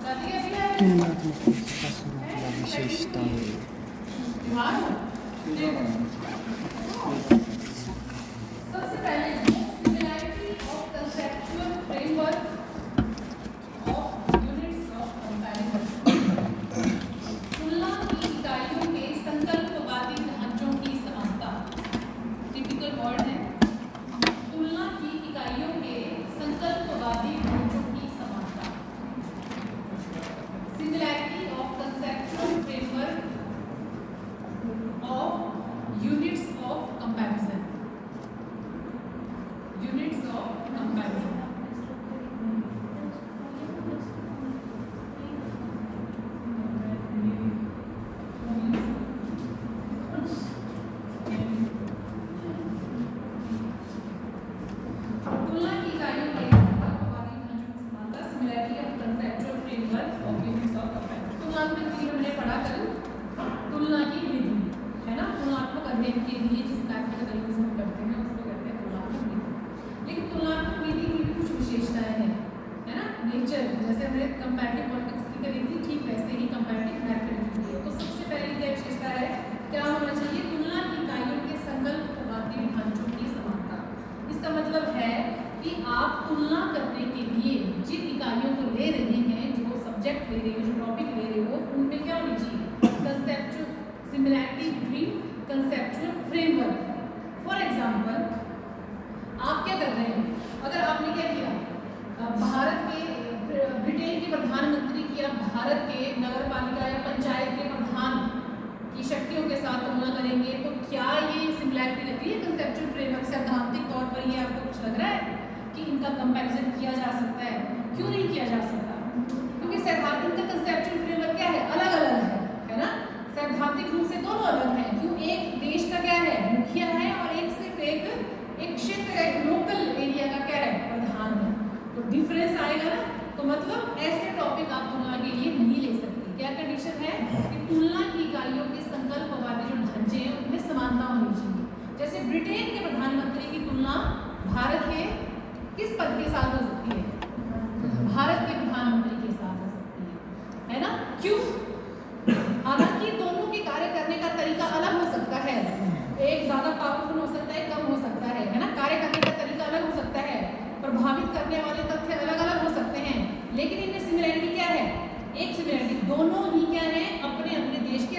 सबसे पहले similarity of conceptual framework of units of comparison. तुलना की इकाइयों के संकल्पवादी ढांचों की समानता। टिपिकल वर्ड है तुलना की इकाइयों के संकल्पवादी ढांचों की समानता। Similarity of conceptual framework of units of comparison. Units of comparison. तुलना की इकाइयों के संकल्पवादी ढांचों की समानता। Similarity of conceptual framework of units of comparison. तुलनात्मक विधि हमने पढ़ा कल। तुलना की विधि है ना, तुलनात्मक अध्ययन के लिए जिस प्रैक्टिकल तरीके से हम करते हैं उसको कहते हैं तुलनात्मक विधि। लेकिन तुलनात्मक विधि की भी कुछ विशेषताएं हैं, है ना। नेचर जैसे हमने कंपैरेटिव पॉलिटिक्स की करी थी, ठीक वैसे ही कंपैरेटिव मैथ की भी है। तो सबसे पहली क्या विशेषता है, क्या होना चाहिए, तुलना की इकाइयों के संकल्पवादी ढांचों की समानता। इसका मतलब है कि आप तुलना करने के लिए जिन इकाइयों को ले रहे हैं, जो सब्जेक्ट ले रहे हो, जो टॉपिक ले रहे हो, उनमें क्या होनी चाहिए, conceptual similarity between conceptual framework. For example आप क्या कर रहे हैं, अगर आपने क्या किया, भारत के ब्रिटेन के प्रधानमंत्री की आप भारत के नगर पालिका या पंचायत के प्रधान की शक्तियों के साथ तुलना करेंगे, तो क्या ये सिमिलैरिटी लगती है कंसेप्चुअल फ्रेमवर्क से? सैद्धांतिक तौर पर ये आपको कुछ लग रहा है कि इनका कंपैरिजन किया जा सकता है? क्यों नहीं किया जा सकता? क्योंकि सैद्धांतिक का कंसेप्चुअल फ्रेमवर्क क्या है, अलग अलग है ना। सैद्धांतिक रूप से दोनों अलग हैं। क्यों, एक देश का क्या है, मुखिया है, और एक सिर्फ एक क्षेत्र का, एक लोकल एरिया का क्या है, प्रधान है। तो डिफरेंस आएगा ना। तो मतलब ऐसे टॉपिक आप तुलना के लिए नहीं ले सकते। क्या कंडीशन है कि तुलना की इकाइयों के संकल्पवादी जो ढांचे हैं उनमें समानता होनी चाहिए। जैसे ब्रिटेन के प्रधानमंत्री की तुलना भारत के किस पद के साथ हो सकती है, भारत के प्रधानमंत्री के साथ हो सकती है ना। क्यों, हालांकि दोनों के कार्य करने का तरीका अलग हो सकता है, एक ज्यादा पावरफुल हो सकता है, कम हो सकता है ना। कार्य करने का तरीका अलग हो सकता है, प्रभावित करने वाले तथ्य अलग अलग हो सकते हैं, लेकिन इनमें सिमिलैरिटी क्या है, एक सिमिलैरिटी, दोनों ही क्या है, अपने अपने देश के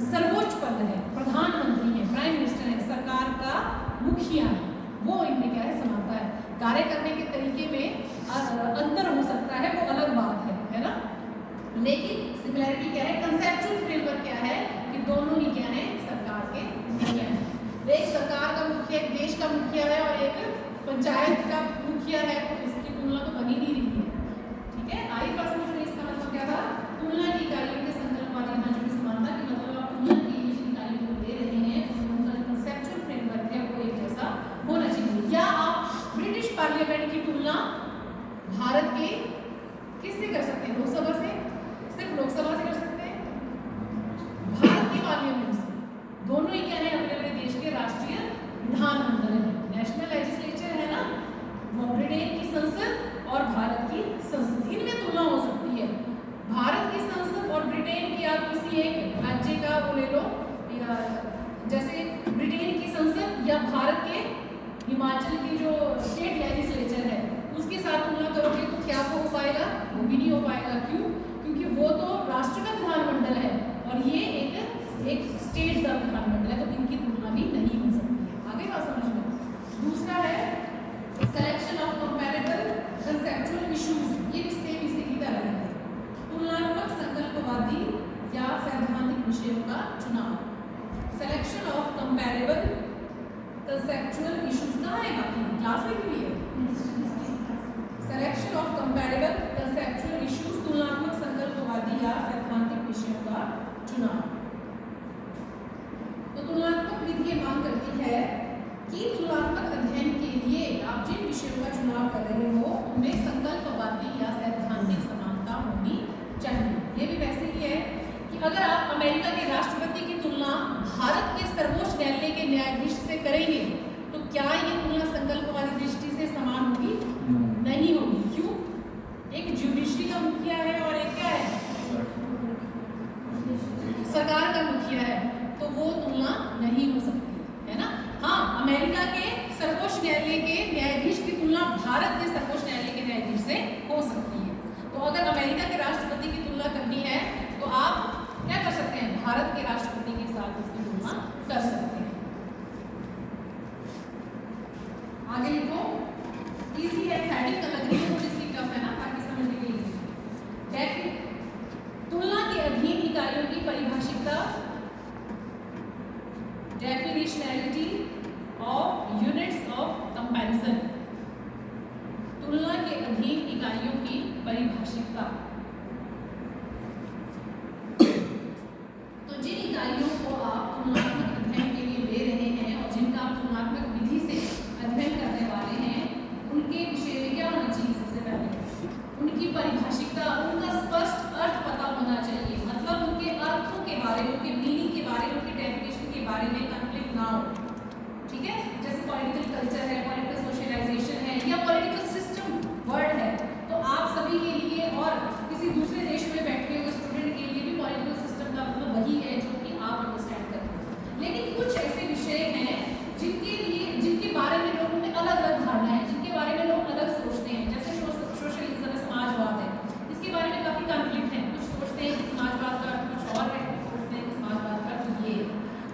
सर्वोच्च पद है, प्रधानमंत्री है, प्राइम मिनिस्टर है, सरकार का मुखिया है, वो इनमें क्या है, समानता है। कार्य करने के तरीके में अंतर हो सकता है, वो अलग बात है ना। लेकिन सिमिलैरिटी क्या है, कंसेप्चुअल फ्रेमवर्क क्या है कि दोनों ही क्या है, सरकार के मुखिया है। एक सरकार का मुखिया, एक देश का मुखिया है, और एक पंचायत का मुखिया है, तो इसकी तुलना तो बनी नहीं रही है। ठीक है, आई बात समझ में। इसका मतलब क्या था, तुलना की इकाइयों के संकल्पवादी ढांचों की समानता की मतलब आप तुलना के लिए जिन इकाइयों को ले रहे हैं उनका कंसेप्चुअल फ्रेमवर्क है वो एक जैसा होना चाहिए। या आप ब्रिटिश पार्लियामेंट की तुलना भारत के किससे कर सकते हैं, लोकसभा से, सिर्फ लोकसभा से कर सकते हैं, भारत की पार्लियामेंट से। दोनों ही क्या है, अपने अपने देश के राष्ट्रीय विधानमंडल है, नेशनल लेजिस्लेचर है ना, वो ब्रिटेन की संसद और भारत की संसद, इनमें तुलना हो सकती है। भारत की संसद और ब्रिटेन की आप किसी एक राज्य का वो ले लो, जैसे ब्रिटेन की संसद या भारत के हिमाचल की जो स्टेट लेजिस्लेचर है उसके साथ तुलना करोगे तो क्या वो हो पाएगा, वो भी नहीं हो पाएगा। क्यों, क्योंकि वो तो राष्ट्र का विधानमंडल है और ये एक स्टेट का विधानमंडल है, तो इनकी तुलना भी नहीं हो सकती है। आगे बात समझ में। दूसरा है selection of comparable conceptual issues. ये भी सेम इसी की तरह है, तुलनात्मक संकल्पवादी या सैद्धांतिक विषयों का चुनाव। Selection of comparable conceptual issues कहाँ है, बाकी क्लास में भी है। Selection of comparable conceptual issues, तुलनात्मक संकल्पवादी या सैद्धांतिक विषयों का चुनाव। तो तुलनात्मक विधि ये मांग करती है कि तुलनात्मक अध्ययन के लिए आप जिन विषयों का चुनाव कर रहे हो उनमें संकल्पवादी या सैद्धांतिक समानता होनी चाहिए। ये भी वैसे ही है कि अगर आप अमेरिका के राष्ट्रपति की तुलना भारत के सर्वोच्च न्यायालय के न्यायाधीश से करेंगे तो क्या ये तुलना संकल्पवादी दृष्टि से समान होगी? नहीं होगी। क्यों? एक ज्यूडिशरी का मुखिया है और परिभाषिकता, डेफिनेशनैलिटी ऑफ यूनिट्स ऑफ कंपैरिजन, तुलना के अधीन इकाइयों की परिभाषिकता। तो जिन इकाइयों को आप तुलनात्मक अध्ययन के लिए ले रहे हैं और जिनका आप तुलनात्मक विधि से अध्ययन करने वाले हैं, उनके विषय में क्या होना चाहिए? सबसे पहले उनकी परिभाषिकता, उनका स्पष्ट अर्थ पता होना चाहिए। मतलब उनके अर्थों के बारे में, उनके मीनिंग के बारे में, उनके डेफिनेशन के बारे में कॉन्फ्लिक्ट ना हो। ठीक है, जैसे पॉलिटिकल कल्चर है, पॉलिटिकल सोशलाइजेशन है या पॉलिटिकल सिस्टम वर्ड है, तो आप सभी के लिए और किसी दूसरे देश में बैठे हुए स्टूडेंट के लिए भी पॉलिटिकल सिस्टम का मतलब वही है जो कि आप अंडरस्टैंड करते हैं। लेकिन कुछ ऐसे विषय हैं जिनके बारे में लोगों में अलग अलग धारणा है, जिनके बारे में लोग अलग सोचते हैं। जैसे सोशलिज्म है, समाजवाद है, इसके बारे में काफी कॉन्फ्लिक्ट है। कुछ सोचते हैं कि समाजवाद का अर्थ कुछ और है, कुछ सोचते हैं कि समाजवाद का अर्थ ये है।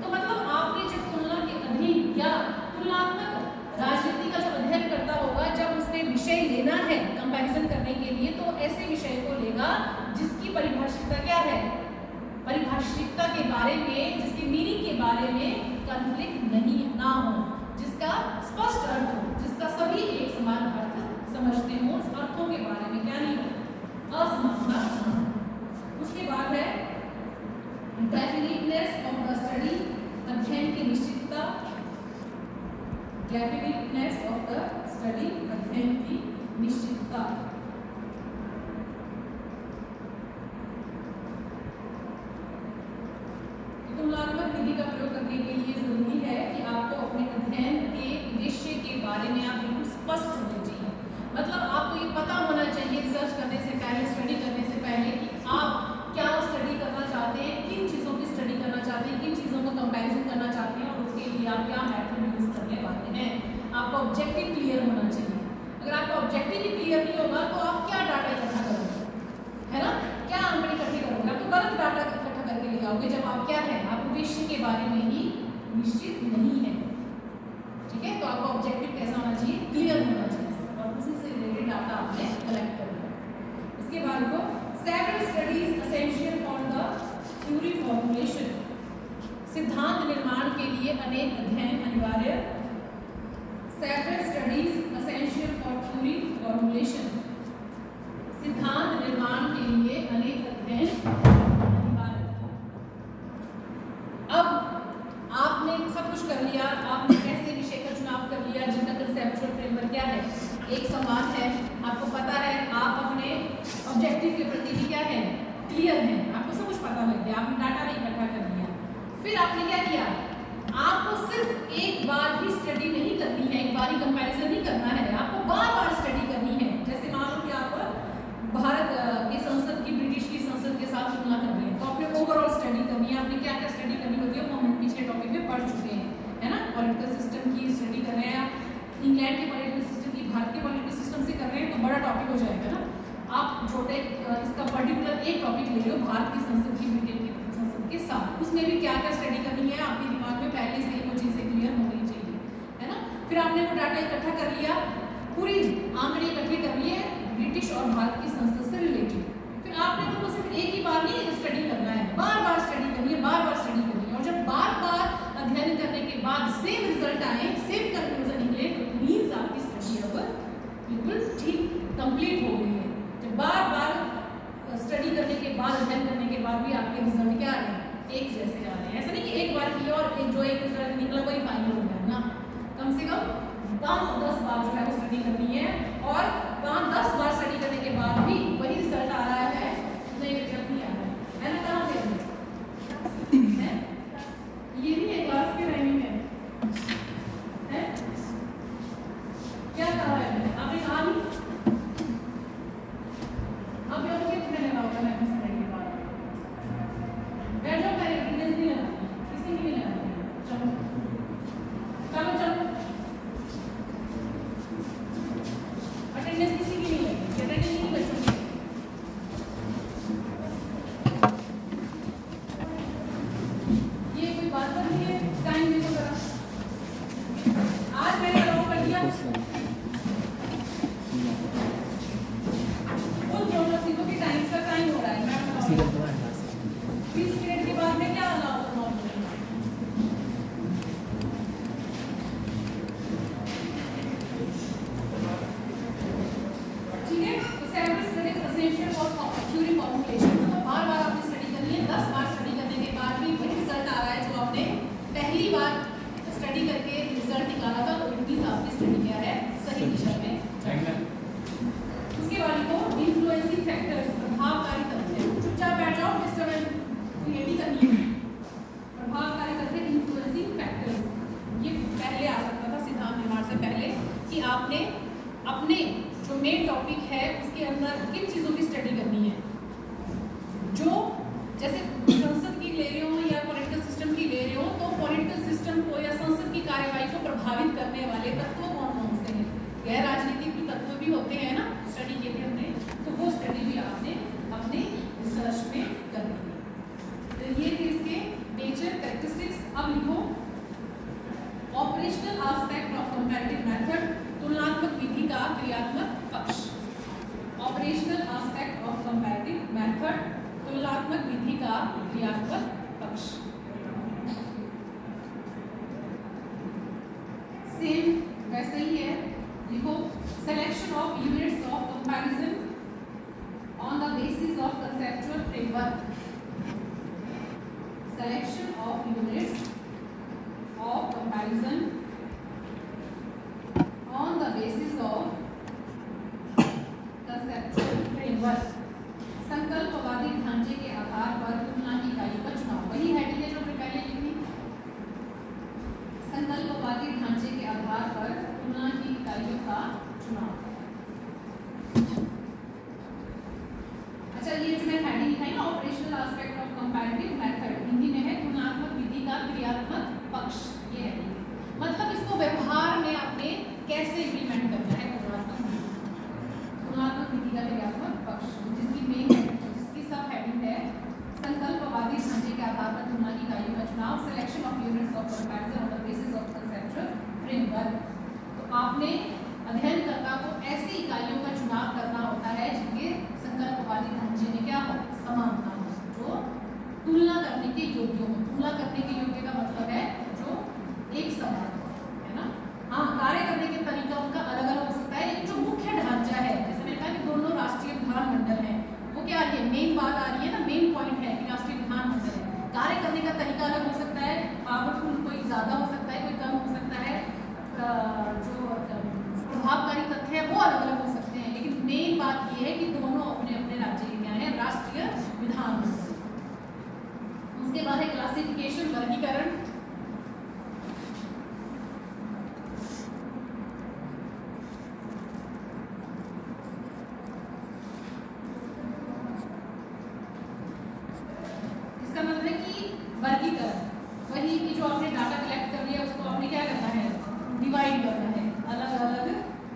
तो मतलब आपने जब तुलना के अधीन या तुलनात्मक राजनीति का जो अध्ययन करता होगा, जब उसने विषय लेना है कंपैरिजन करने के लिए, तो ऐसे विषय को लेगा जिसकी परिभाषिकता क्या है? परिभाषिकता के बारे में, जिसके मीनिंग के बारे में कॉन्फ्लिक्ट नहीं ना हो, जिसका स्पष्ट अर्थ हो, जिसका सभी एक समान अर्थ समझते हो, उस अर्थों के बारे में क्या नहीं हो, असमानता। उसके बाद है डेफिनिटनेस ऑफ द स्टडी, अध्ययन की निश्चितता, डेफिनिटनेस ऑफ द स्टडी, अध्ययन की निश्चितता। तुलनात्मक विधि का प्रयोग करने के लिए जरूरी है कि आपको अपने अध्ययन के उद्देश्य के बारे में आप बिल्कुल स्पष्ट होने चाहिए। मतलब आपको ये पता होना चाहिए रिसर्च करने से पहले, स्टडी करने से पहले, कि आप क्या स्टडी करना चाहते हैं, किन चीज़ों की स्टडी करना चाहते हैं, किन चीज़ों का कंपैरिजन करना चाहते हैं और उसके लिए आप क्या मेथड यूज करने वाले हैं। आपका ऑब्जेक्टिव क्लियर होना चाहिए। अगर आपका ऑब्जेक्टिव ही क्लियर नहीं होगा तो आप क्या डाटा इकट्ठा करोगे, है ना? क्या आंकड़े इकट्ठे करोगे? आप तो गलत डाटा इकट्ठा करके ले आओगे जब आप क्या है, आप उद्देश्य के बारे में ही निश्चित नहीं है। ठीक है, तो आपका ऑब्जेक्टिव कैसा होना चाहिए? क्लियर होना चाहिए और उसी से रिलेटेड डाटा आपने कलेक्ट करना है। इसके बाद को several studies essential for the theory formulation, सिद्धांत निर्माण के लिए अनेक अध्ययन अनिवार्य। Several studies essential for theory formulation, सिद्धांत निर्माण के लिए अनेक अध्ययन अनिवार्य। अब आपने सब कुछ कर लिया, आपने ऐसे विषय का चुनाव कर लिया जिनका कंसेप्चुअल फ्रेमवर्क क्या है, एक समान है, आपको पता है, आप अपने ऑब्जेक्टिव के प्रति भी क्या है, क्लियर है, आपको सब कुछ पता लग गया, आपने डाटा भी इकट्ठा कर लिया। फिर आपने क्या किया? आपको सिर्फ एक बार ही स्टडी नहीं करनी है, एक बार ही कंपैरिजन नहीं करना है, आपको बार बार स्टडी करनी है। जैसे मान लो कि आप भारत की संसद की ब्रिटिश की संसद के साथ तुलना कर रहे हैं, तो आपने ओवरऑल स्टडी करनी है। आपने क्या क्या स्टडी करनी होती है वो हम पिछले टॉपिक में पढ़ चुके हैं, है ना? पॉलिटिकल सिस्टम की स्टडी कर रहे हैं आप, इंग्लैंड के पॉलिटिकल सिस्टम की भारत के पॉलिटिकल सिस्टम से कर रहे हैं, तो बड़ा टॉपिक हो जाएगा ना। आप छोटे इसका पर्टिकुलर एक टॉपिक ले लो भारत की संसद की ब्रिटेन की संसद के साथ, उसमें भी क्या क्या स्टडी करनी है आपके दिमाग में पहले से ही वो चीज़ें क्लियर होनी चाहिए, है ना? फिर आपने वो डाटा इकट्ठा कर लिया, पूरी आंकड़े इकट्ठे कर लिए ब्रिटिश और भारत की संसद से रिलेटेड। फिर आपने उनको सिर्फ एक ही बार नहीं स्टडी करना है, बार बार स्टडी करनी है, बार बार स्टडी करनी है। और जब बार बार अध्ययन करने के बाद सेम रिजल्ट आए, सेम कंक्लूजन निकले, तो मीन्स आपकी स्टडी अब बिल्कुल ठीक कंप्लीट हो गई है। जब बार बार स्टडी करने के बाद, अध्ययन करने के बाद भी आपके रिजल्ट क्या आ रहे हैं, एक जैसे आ रहे हैं। ऐसा नहीं कि एक बार किया और एक रिजल्ट निकला वही फाइनल हो गया ना। कम से कम 5-10 बार जो है वो स्टडी करनी है, और 5-10 बार स्टडी करने के बाद भी वही रिजल्ट आ रहा है, नहीं रिजल्ट नहीं आ रहा है ना? कहाँ पे है? ये नहीं है क्लास के टाइमिंग है क्या कहा है आपने? कहा नहीं, अब ये लोग कितने लगा होगा मैं समझने के बाद बैठ जाओ, पहले अटेंडेंस नहीं लगानी, किसी की नहीं लगानी। चलो चलो चलो, अटेंडेंस किसी की नहीं लगेगी, अटेंडेंस नहीं बच्चों की। ये कोई बात कर रही है टाइम में तो करा, आज मैंने अलाउ कर दिया उन दोनों सीटों की टाइम से टाइम हो रहा है। 20 मिनट के बाद में क्या फॉर्मुलेशन, मतलब बार बार आपने स्टडी करनी है। 10 बार स्टडी करने के बाद भी वही रिजल्ट आ रहा है जो आपने पहली बार स्टडी करके रिजल्ट निकाला था, तो इट मींस आपकी स्टडी क्या है, सही दिशा में। उसके बाद को इन्फ्लुएंसिंग फैक्टर्स, प्रभावकारी तथ्य। चुपचाप बैठ जाओ, डिस्टर्बेंस क्रिएट करनी है। प्रभावकारी तथ्य, इन्फ्लुएंसिंग फैक्टर्स, ये पहले आ सकता था सिद्धांत निर्माण से पहले कि आपने अपने जो मेन टॉपिक है उसके अंदर किन चीज़ों की स्टडी करनी है। जो जैसे संसद की ले रहे हो या पॉलिटिकल सिस्टम की ले रहे हो, तो पॉलिटिकल सिस्टम को या संसद की कार्यवाही को प्रभावित करने वाले तत्व कौन कौन से हैं। गैर राजनीतिक भी तत्व भी होते हैं ना, स्टडी के लिए हमने, तो वो स्टडी भी आपने अपने रिसर्च में करनी है। तो ये थे इसके नेचर, कैरेक्टरिस्टिक्स। अब लिखो operational aspect of comparative method, तुलनात्मक विधि का क्रियात्मक पक्ष। Operational aspect of comparative method, तुलनात्मक विधि का क्रियात्मक पक्ष। सेम वैसे ही है, लिखो selection of units of comparison on the basis of conceptual framework. Selection of units of comparison on the basis of conceptual framework. संकल्पवादी ढांचे के आधार पर तुलना की इकाई का चुनाव। वही हेडिंग है जो हमने पहले लिखी। संकल्पवादी ढांचे के आधार पर तुलना की इकाइयों का चुनाव। अच्छा, ये जो मैं हेडिंग लिखा है ना, operational aspect of comparative method, Hindi में है तुलनात्मक विधि का क्रियात्मक पक्ष। ये हेडिंग है, मतलब इसको व्यवहार में आपने कैसे इम्प्लीमेंट करना है। तुलनात्मक विधि का क्रियात्मक पक्ष, जिसकी सब हेडिंग है संकल्पवादी ढांचे के आधार पर तुलना की इकाइयों का चुनाव। Selection of units of comparison on the basis of conceptual framework. तो आपने अध्ययनकर्ता को ऐसी इकाइयों का चुनाव करना होता है जिनके संकल्पवादी ढांचे में क्या हो, समानता हो, जो तुलना करने के योग्य हो। तुलना करने के योग्य का मतलब है जो एक समान हो, है ना। हाँ, कार्य करने के तरीका उनका अलग अलग हो सकता है, लेकिन जो मुख्य ढांचा है, जैसे मैंने कहा कि दोनों राष्ट्रीय विधानमंडल हैं, वो क्या आ रही है, मेन बात आ रही है ना, मेन पॉइंट है कि राष्ट्रीय विधानमंडल है। कार्य करने का तरीका अलग हो सकता है, पावरफुल कोई ज़्यादा हो सकता है, कोई कम हो सकता है, जो प्रभावकारी तथ्य है वो अलग अलग हो सकते हैं, लेकिन मेन बात ये है कि दोनों अपने अपने राज्य के क्या है, राष्ट्रीय विधानमंडल। उसके बाद है क्लासिफिकेशन, वर्गीकरण। इसका मतलब है कि वर्गीकरण वही कि जो आपने डाटा कलेक्ट कर लिया उसको आपने क्या करना है, डिवाइड करना है अलग अलग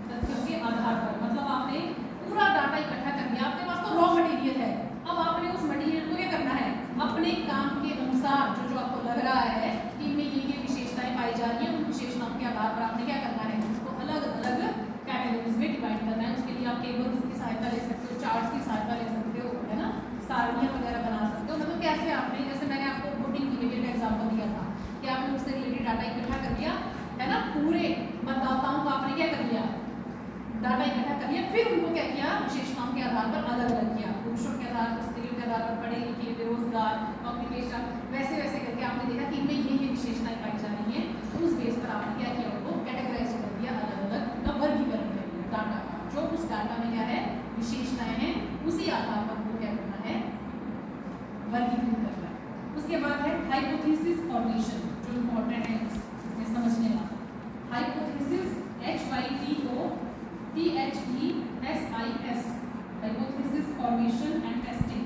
तथ्यों के आधार पर। मतलब आपने पूरा डाटा इकट्ठा कर लिया, आपके पास तो रॉ मटेरियल है, अब आपने उस मटेरियल को क्या करना है, अपने काम के अनुसार जो आपको लग रहा है कि इनमें ये विशेषताएं पाई जा रही हैं, उन विशेषताओं के आधार पर आपने क्या करना है, उसको अलग अलग कैटेगरीज में डिवाइड करना है। उसके लिए आप टेबल्स की सहायता ले सकते हो, चार्ट्स की सहायता ले सकते हो, है ना, सारणियाँ वगैरह बना सकते हो। मतलब कैसे आपने, जैसे मैंने आपको वोटिंग बिहेवियर का एग्जाम्पल दिया था कि आपने उससे रिलेटेड डाटा इकट्ठा कर लिया, है ना, पूरे मतदाताओं का आपने क्या कर लिया, डाटा इकट्ठा कर लिया, फिर उनको क्या किया, विशेषताओं के आधार पर अलग अलग किया, पुरुषों के आधार पर, स्त्रियों के आधार पर, पढ़े लिखे, बेरोजगार, ऑक्यूपेशन, वैसे वैसे करके आपने देखा कि इनमें ये विशेषताएं पाई जा रही हैं, तो उस बेस पर आपने क्या किया, उनको कैटेगराइज कर दिया, अलग अलग का वर्गीकरण कर दिया डाटा का। जो उस डाटा में क्या है, विशेषताएं हैं, उसी आधार पर उनको क्या करना है, वर्गीकृत करना है। उसके बाद है हाइपोथेसिस फॉर्मेशन, जो इम्पोर्टेंट है इसमें समझने वाला। Hypothesis HYPOTHESIS, hypothesis formation and testing,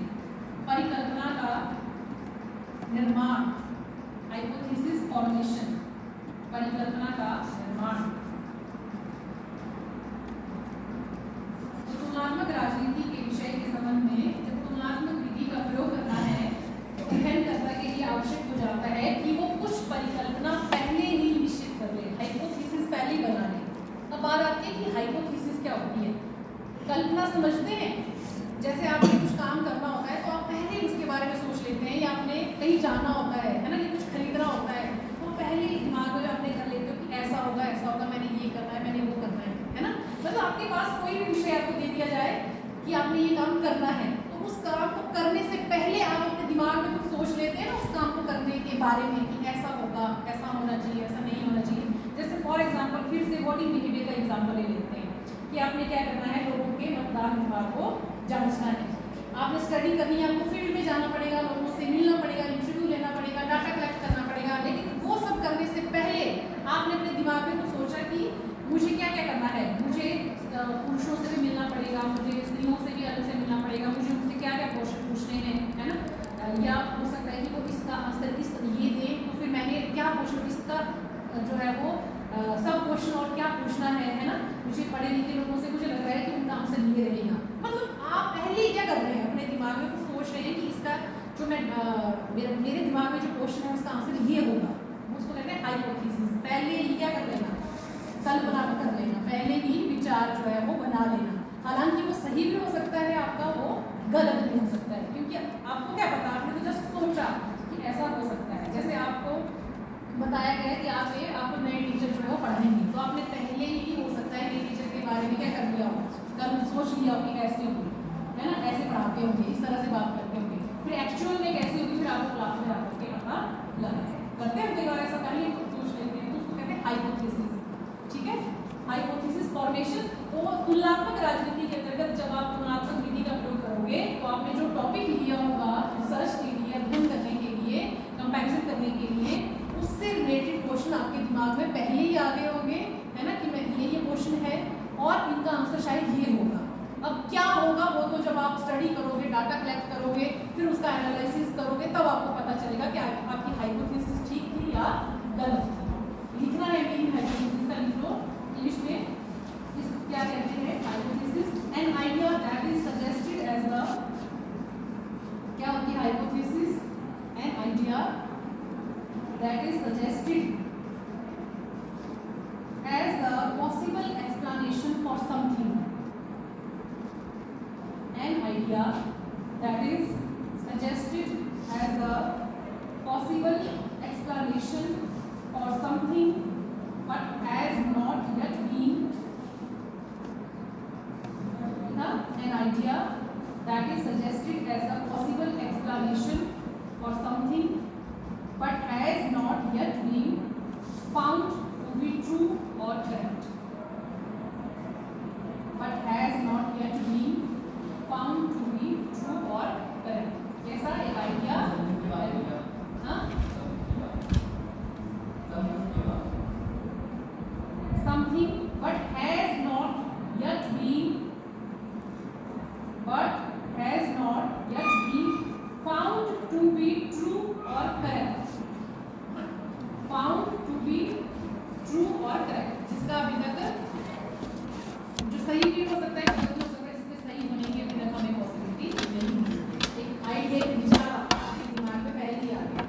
परिकल्पना का निर्माण। हाइपोथेसिस फॉर्मेशन, परिकल्पना का निर्माण। तुलनात्मक राजनीति के विषय के संबंध में जब तुलनात्मक विधि का प्रयोग करना है तो अध्ययनकर्ता के लिए आवश्यक हो जाता है कि वो कुछ परिकल्पना पहले ही निश्चित कर ले, हाइपोथेसिस पहले ही बना ले। अब बात आती है कि हाइपोथेसिस क्या होती है। कल्पना समझते हैं, जैसे आपने कुछ काम करना होता है तो आप पहले उसके बारे में सोच लेते हैं, या आपने कहीं जाना होता है ना, कि कुछ खरीदना होता है तो पहले ही दिमाग में आपने कर लेते हो कि ऐसा होगा, मैंने ये करना है, मैंने वो करना है ना। मतलब आपके पास कोई भी विषय आपको दे दिया जाए कि आपने ये काम करना है, तो उस काम को करने से पहले आप अपने दिमाग में कुछ सोच लेते हैं ना उस काम को करने के बारे में कि ऐसा होगा, ऐसा होना चाहिए, ऐसा नहीं होना चाहिए। जैसे फॉर एग्जांपल फिर से वोटिंग बिहेवियर का एग्जांपल ले लेते हैं कि आपने क्या करना है, लोगों के मतदान विभाग को जांचना है, आपने स्टडी करनी है, आपको फील्ड में जाना पड़ेगा, लोगों से मिलना पड़ेगा, इंटरव्यू लेना पड़ेगा, डाटा कलेक्ट करना पड़ेगा। लेकिन वो सब करने से पहले आपने अपने दिमाग में कुछ सोचा कि मुझे क्या क्या करना है, मुझे पुरुषों से भी मिलना पड़ेगा, मुझे स्त्रियों से भी अलग से मिलना पड़ेगा, मुझे उनसे क्या क्या क्वेश्चन पूछने हैं, है ना। या हो सकता है कि वो इसका आंसर इस ये दे तो फिर मैंने क्या पूछूं, इसका जो है वो सब क्वेश्चन और क्या पूछना है ना। मुझे पढ़े लिखे लोगों से मुझे लग रहा है कि उनका आंसर ये रहेगा। मतलब आप पहले ही क्या कर रहे हैं, अपने दिमाग में कुछ सोच रहे हैं कि इसका जो मैं मेरे दिमाग में जो क्वेश्चन है उसका आंसर ये होगा, उसको कहते हैं हाइपोथेसिस। पहले ही क्या कर लेना, कल्पना कर लेना, पहले ही विचार जो है वो बना लेना। हालांकि वो सही भी हो सकता है आपका, वो गलत भी हो सकता है, क्योंकि आपको क्या पता, आपने तो जस्ट सोचा कि ऐसा हो सकता है। जैसे आपको बताया गया है कि आपको नए टीचर जो है वो पढ़ाएंगे, तो आपने पहले ही हो सकता है नए टीचर के बारे में क्या कर लिया हो, कल सोच लिया हो कि कैसे होगी, है ना, ऐसे पढ़ाते होंगे, इस तरह से बात करते होंगे, फिर एक्चुअल में कैसी होगी फिर आपको क्लास में आकर के पता लगा करते हैं। कई बार ऐसा पहले सोच लेते हैं, तो उसको कहते हैं हाइपोथेसिस। ठीक है, हाइपोथेसिस फॉर्मेशन। तो तुलनात्मक राजनीति के अंतर्गत जब आप तुलनात्मक विधि का प्रयोग करोगे तो आपने जो टॉपिक लिया होगा रिसर्च के लिए, अध्ययन करने के लिए, कंपैरिजन करने के लिए, उससे रिलेटेड क्वेश्चन आपके दिमाग में पहले ही आ गए होंगे, है ना, कि मैं ये क्वेश्चन है और इनका आंसर शायद ये होगा। अब क्या होगा वो तो जब आप स्टडी करोगे, डाटा कलेक्ट करोगे, फिर उसका एनालिसिस करोगे, तब आपको पता चलेगा कि आपकी हाइपोथेसिस ठीक थी या गलत थी। लिखना है मेरी हाइपोथेसिस का, लिख लो इंग्लिश में। क्या कहते हैं hypothesis? An idea that is suggested as the, क्या होती है hypothesis? An idea that is suggested as the possible explanation for something. An idea that is suggested as a possible explanation for something but has not yet been. An idea that is suggested as a possible explanation for something but has not yet been found to be true or correct. But has not yet been found to be true or correct. कैसा एक idea? हाँ? Something but has not yet been found to be true or correct. Found to be true or correct. जिसका अभी तक जो सही भी हो सकता है, गलत भी हो सकता है, जिसके सही होने की अभी तक हमें पॉसिबिलिटी नहीं है। एक आइडिया, विचार आपके दिमाग में पहले ही आ गया।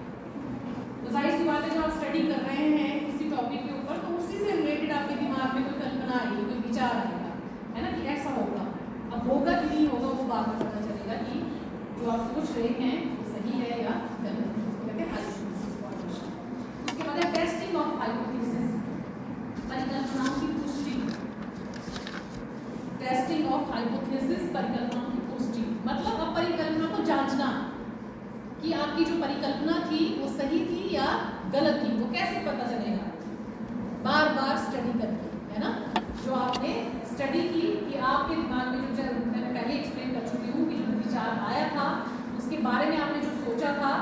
तो जाहिर सी बात है जब आप स्टडी कर रहे हैं किसी टॉपिक के ऊपर, तो उसी से रिलेटेड आपके दिमाग में कोई कल्पना आएगी, कोई विचार आएगा, है ना, कि ऐसा होगा। अब होगा कि नहीं होगा वो बाद में पता चलेगा कि जो आप सोच रहे हैं वो सही है या गलत है। उसको कहते हैं हाइपोथेसिस फॉर्मेशन। उसके बाद है टेस्टिंग ऑफ हाइपोथेसिस, परिकल्पनाओं की पुष्टि। टेस्टिंग ऑफ हाइपोथेसिस, परिकल्पनाओं की पुष्टि, मतलब अब परिकल्पना को जांचना कि आपकी जो परिकल्पना थी वो सही थी या गलत थी। वो कैसे पता चलेगा? बार बार स्टडी करके, है ना। जो आपने स्टडी की कि आपके दिमाग में जो मैंने पहले एक्सप्लेन कर चुकी हूँ कि जो विचार आया था उसके बारे में आपने जो सोचा था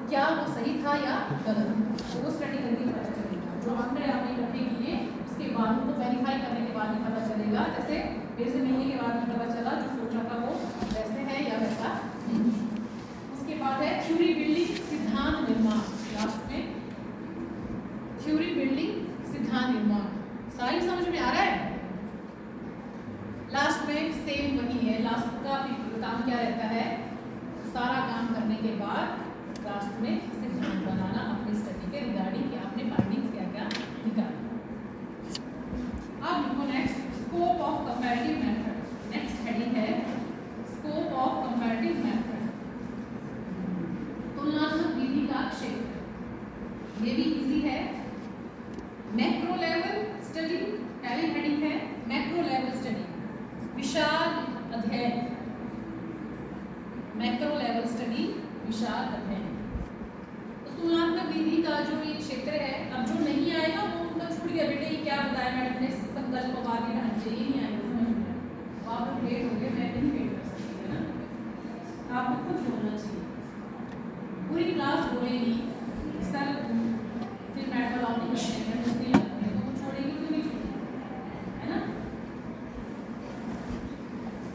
क्या वो सही था या गलत, तो वो स्टडी करके पता चलेगा। जो आपने इकट्ठे किए उसके बाद उनको वेरीफाई करने के बाद ही पता चलेगा। जैसे मेरे से मिलने के बाद पता चला जो सोचा था वो वैसे है या वैसा नहीं। उसके बाद है थ्योरी बिल्डिंग, सिद्धांत निर्माण। लास्ट में थ्योरी बिल्डिंग, सिद्धांत निर्माण। सारी समझ में आ रहा है? लास्ट में सेम वही है। लास्ट का काम क्या रहता है? सारा काम करने के बाद लास्ट में सिद्धांत बनाना अपनी स्टडी के रिगार्डिंग कि आपने फाइंडिंग्स क्या क्या निकाली। अब लिखो next, scope of comparative method. Next heading है स्कोप ऑफ कंपैरेटिव मेथड, तुलनात्मक विधि का क्षेत्र। ये भी इजी है। मैक्रो लेवल स्टडी, पहली हेडिंग है मैक्रो लेवल स्टडी, विशाल अध्ययन। मैक्रो लेवल स्टडी, विशाल अध्ययन। तो तुलनात्मक विधि का जो ये क्षेत्र है, अब जो नहीं आएगा वो उनका छूट गया, बेटे ये क्या बताया मैडम ने, संकल्प वादी ढांचे, ये नहीं आएगा समझ में, तो आप लेट हो गए, मैं नहीं वेट कर सकती है ना, आपको खुद बोलना चाहिए, पूरी क्लास बोलेगी सर फिर मैडम अलाउ नहीं करते हैं, मुझे लगता है तो वो छोड़ेगी क्यों नहीं छोड़ेगी, है ना।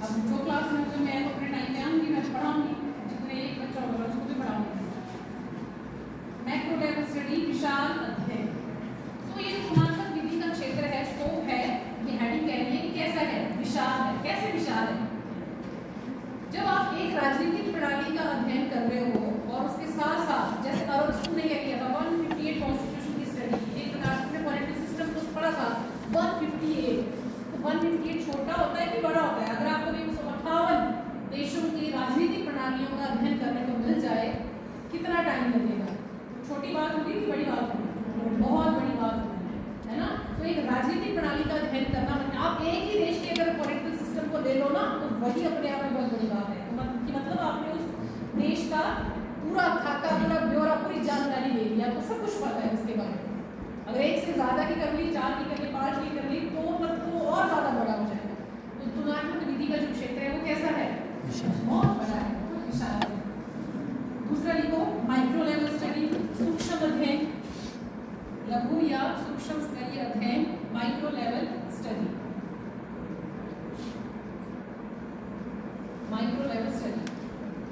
अब जो क्लास में तो मैं अपने टाइम पे आऊँगी, मैं पढ़ाऊँगी, जितने एक बच्चा होगा उसको भी पढ़ाऊँगी। मैक्रो लेवल स्टडी, विशाल अध्ययन। तो ये जो तुलनात्मक विधि का क्षेत्र है, स्कोप है, ये हेडिंग कह रही है कि कैसा है, विशाल है। कैसे विशाल है? जब आप एक राजनीतिक प्रणाली का अध्ययन कर रहे हो और उसके साथ साथ, जैसे अरोस्टो ने क्या किया था, 158 कॉन्स्टिट्यूशन की स्टडी की, एक प्रकार से पॉलिटिकल सिस्टम को पढ़ा था 158। तो 158 छोटा होता है कि बड़ा होता है? अगर आपको 158 देशों की राजनीतिक प्रणालियों का अध्ययन करने को मिल जाए, कितना टाइम लगेगा? छोटी बात होगी कि बड़ी बात होगी? बहुत बड़ी बात होगी, है ना। तो एक राजनीतिक प्रणाली का अध्ययन करना, मतलब आप एक ही देश के अगर पॉलिटिकल सिस्टम को ले लो ना, तो वही अपने आप में बहुत बड़ी बात है। तो मतलब आपने उस देश का पूरा खाका, पूरा ब्यौरा, पूरी जानकारी ले ली, आपको सब कुछ पता है उसके बारे में। अगर एक से ज़्यादा की कर ली, 4 की कर ली, 5 की कर ली, तो मतलब तो और ज़्यादा बड़ा हो जाएगा। तो तुलनात्मक विधि का जो क्षेत्र है वो कैसा है? बहुत बड़ा है, विशाल है। दूसरा लिखो, माइक्रो लेवल स्टडी, सूक्ष्म अध्ययन, लघु या सूक्ष्म स्तरीय अध्ययन, micro level study, micro level study,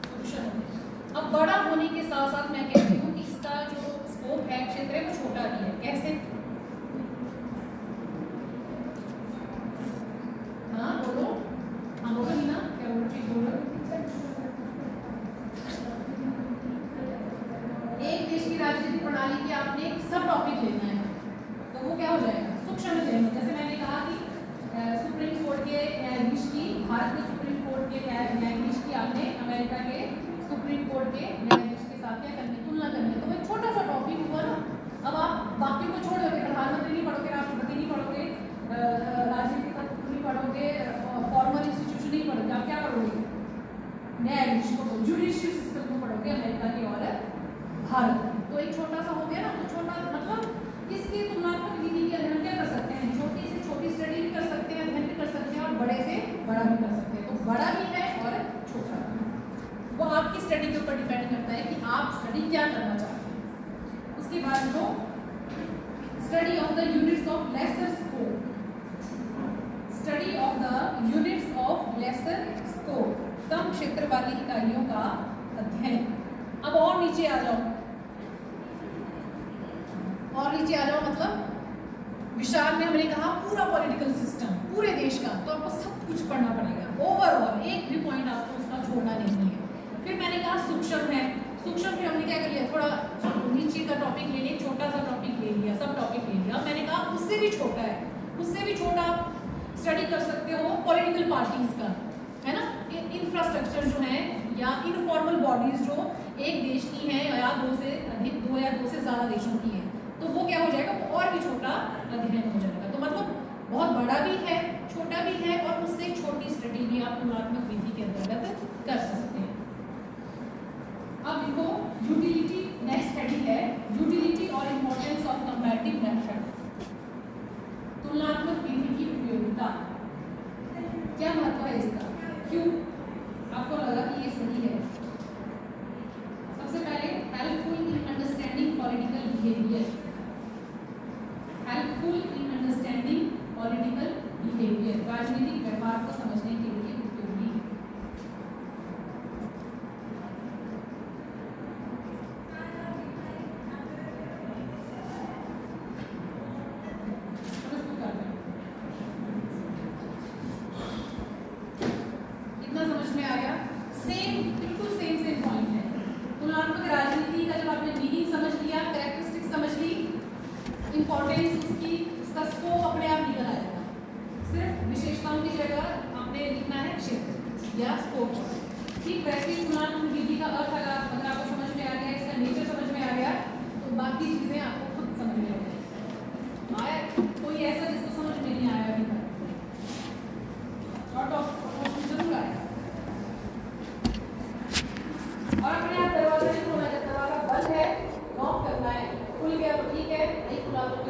सूक्ष्म अध्ययन। अब बड़ा होने के साथ साथ मैं कहती हूँ कि इसका जो स्कोप है, क्षेत्र है, वो छोटा भी है। कैसे? हाँ बोलो, हाँ बोलो मीना, क्या बोलो, ठीक बोलो। एक देश की राजनीतिक प्रणाली के आपने सब टॉपिक लेना है, तो वो क्या हो जाएगा? सूक्ष्म अध्ययन। जैसे मैंने कहा कि सुप्रीम कोर्ट के न्यायाधीश की, भारत के सुप्रीम कोर्ट के न्यायाधीश की आपने अमेरिका के सुप्रीम कोर्ट के न्यायाधीश के साथ क्या करनी, तुलना करनी है। तो वो छोटा सा टॉपिक हुआ ना। अब आप बाकी को छोड़ दोगे, प्रधानमंत्री नहीं पढ़ोगे, राष्ट्रपति नहीं पढ़ोगे, राजनीतिक तत्व नहीं पढ़ोगे, फॉर्मल इंस्टीट्यूशन नहीं पढ़ोगे, आप क्या पढ़ोगे? न्यायाधीश को, जुडिशियल सिस्टम को पढ़ोगे, अमेरिका के और भारत। तो एक छोटा सा हो गया ना, तो छोटा मतलब इसकी तुलनात्मक विधि के अध्ययन क्या कर सकते हैं? छोटी से छोटी स्टडी भी कर सकते हैं, अध्ययन भी कर सकते हैं, और बड़े से बड़ा भी कर सकते हैं। तो बड़ा भी है और छोटा भी है, वो आपकी स्टडी के ऊपर डिपेंड करता है कि आप स्टडी क्या करना चाहते हैं। उसके बाद वो study of the units of lesser scope, study of the units of lesser scope, कम क्षेत्र वाली इकाइयों का अध्ययन। अब और नीचे आ जाओ, और नीचे आ जाओ, मतलब विशाल में हमने कहा पूरा पॉलिटिकल सिस्टम, पूरे देश का, तो आपको सब कुछ पढ़ना पड़ेगा ओवरऑल, एक भी पॉइंट आपको उसका छोड़ना नहीं है। फिर मैंने कहा सूक्ष्म है, सूक्ष्म फिर हमने क्या कर लिया, थोड़ा नीचे का टॉपिक ले लिया, छोटा सा टॉपिक ले लिया, सब टॉपिक ले लिया। मैंने कहा उससे भी छोटा है, उससे भी छोटा स्टडी कर सकते हो पॉलिटिकल पार्टीज का, है ना, इंफ्रास्ट्रक्चर जो है, या इनफॉर्मल बॉडीज जो एक देश की हैं या दो से अधिक, दो या दो से ज़्यादा देशों की हैं, तो वो क्या हो जाएगा, वो और भी छोटा अध्ययन हो जाएगा। तो मतलब बहुत बड़ा भी है, छोटा भी है, और उससे एक छोटी स्टडी भी आप तुलनात्मक विधि के अंतर्गत कर सकते हैं। अब देखो यूटिलिटी, नेक्स्ट हेडिंग है यूटिलिटी और इम्पोर्टेंस ऑफ कंपैरेटिव मेथड। तुलनात्मक विधि की उपयोगिता, क्या महत्व है इसका, क्यों आपको लगा कि ये सही है? सबसे पहले helpful in understanding political behaviour, helpful in understanding political behaviour, राजनीतिक व्यवहार को समझने के लिए उपयोगी। कितना समझ में आ गया? सेम, बिल्कुल सेम पॉइंट है। तुलनात्मक राजनीति का जब आपने मीनिंग समझ लिया, कैरेक्टरिस्टिक समझ ली, इंपॉर्टेंस उसकी, उसका स्कोप अपने आप निकल आएगा। सिर्फ विशेषताओं की जगह आपने लिखना है क्षेत्र या स्कोप। ठीक वैसे ही तुलनात्मक विधि का अर्थ अगर आपको समझ में आ गया, इसका नेचर समझ में आ गया, तो बाकी चीज़ें आपको खुद समझ में आ जाएगी। कोई ऐसा जिसको